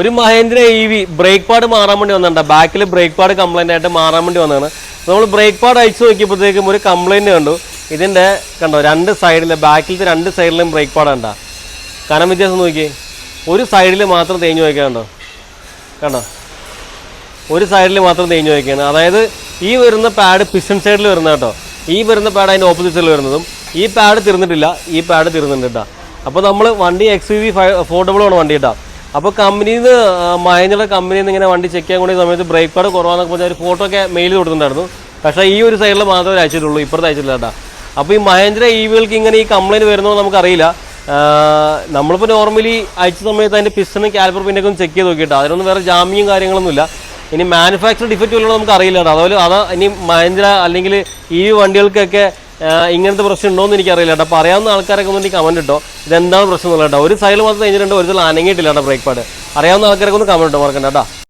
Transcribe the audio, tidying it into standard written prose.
ഒരു Mahendra EV brake pad മാറാൻ വേണ്ടി വന്നിട്ടുണ്ട്. ബാക്കിൽ ബ്രേക്ക് പാഡ് കംപ്ലൈൻ്റ് ആയിട്ട് മാറാൻ വേണ്ടി വന്നതാണ്. നമ്മൾ ബ്രേക്ക് പാഡ് അയച്ചു നോക്കിയപ്പോഴത്തേക്കും ഒരു കംപ്ലൈൻറ്റ് കണ്ടു. ഇതിൻ്റെ കണ്ടോ രണ്ട് സൈഡിൽ ബാക്കിലത്തെ രണ്ട് സൈഡിലും ബ്രേക്ക് പാഡ് കണ്ടോ, കനം വ്യത്യാസം നോക്കി. ഒരു സൈഡിൽ മാത്രം തേഞ്ഞു വയ്ക്കാണ്ടോ, കണ്ടോ ഒരു സൈഡിൽ മാത്രം തേഞ്ഞു വയ്ക്കുകയാണ്. അതായത് ഈ വരുന്ന പാഡ് പിസ്റ്റൺ സൈഡിൽ വരുന്ന കേട്ടോ, ഈ വരുന്ന പാഡ് അതിൻ്റെ ഓപ്പോസിറ്റ് സൈഡിൽ വരുന്നതും. ഈ പാഡ് തീർന്നിട്ടില്ല, ഈ പാഡ് തീർന്നിട്ടുണ്ട് കേട്ടോ. അപ്പോൾ നമ്മൾ വണ്ടി XUV അഫോർഡബിൾ ആണ് വണ്ടി കേട്ടോ. അപ്പോൾ കമ്പനിയിൽ നിന്ന് മഹേന്ദ്രയുടെ കമ്പനിയിൽ നിന്ന് ഇങ്ങനെ വണ്ടി ചെക്ക് ചെയ്യാൻ കൂടിയ സമയത്ത് ബ്രേക്ക് പാഡ് കുറവാന്നൊക്കെ പറഞ്ഞാൽ ഒരു ഫോട്ടോ ഒക്കെ മെയിൽ കൊടുത്തിട്ടുണ്ടായിരുന്നു. പക്ഷേ ഈ ഒരു സൈഡിൽ മാത്രമേ അയച്ചിട്ടുള്ളൂ, ഇപ്പുറത്ത് അയച്ചിട്ടില്ല കേട്ടോ. അപ്പോൾ ഈ മഹേന്ദ്ര EVകൾക്ക് ഇങ്ങനെ ഈ കംപ്ലയിൻറ്റ് വരുന്നോ നമുക്കറിയില്ല. നമ്മളിപ്പോൾ നോർമലി അയച്ച സമയത്ത് അതിൻ്റെ പിസ്റ്റണും കാലിപ്പർ പിന്നൊക്കെ ഒന്ന് ചെക്ക് ചെയ്ത് നോക്കിയിട്ടോ. അതിനൊന്നും വേറെ ജാമ്യം കാര്യങ്ങളൊന്നുമില്ല. ഇനി മാനുഫാക്ചർ ഡിഫക്റ്റ് വല്ലതും നമുക്ക് അറിയില്ല കേട്ടോ. അതുപോലെ അത് ഇനി മഹേന്ദ്ര അല്ലെങ്കിൽ EV വണ്ടികൾക്കൊക്കെ ഇങ്ങനത്തെ പ്രശ്നം ഉണ്ടോ എന്ന് എനിക്കറിയില്ല കേട്ടോ. അപ്പോൾ അറിയാവുന്ന ആൾക്കാരൊക്കെ ഒന്ന് കമൻറ്റ് ഇട്ടോ, ഇതെന്താണ് പ്രശ്നം എന്നുള്ളത് കേട്ടോ. ഒരു സൈഡിൽ മാത്രം കഴിഞ്ഞിട്ടുണ്ട്, ഒരു സൈഡിൽ അനങ്ങിയിട്ടില്ല കേട്ടോ ബ്രേക്ക് പാഡ്. അറിയാവുന്ന ആൾക്കാരൊക്കെ ഒന്ന് കമൻറ്റ് ഇട്ടോ, മറക്കണ്ട കേട്ടോ.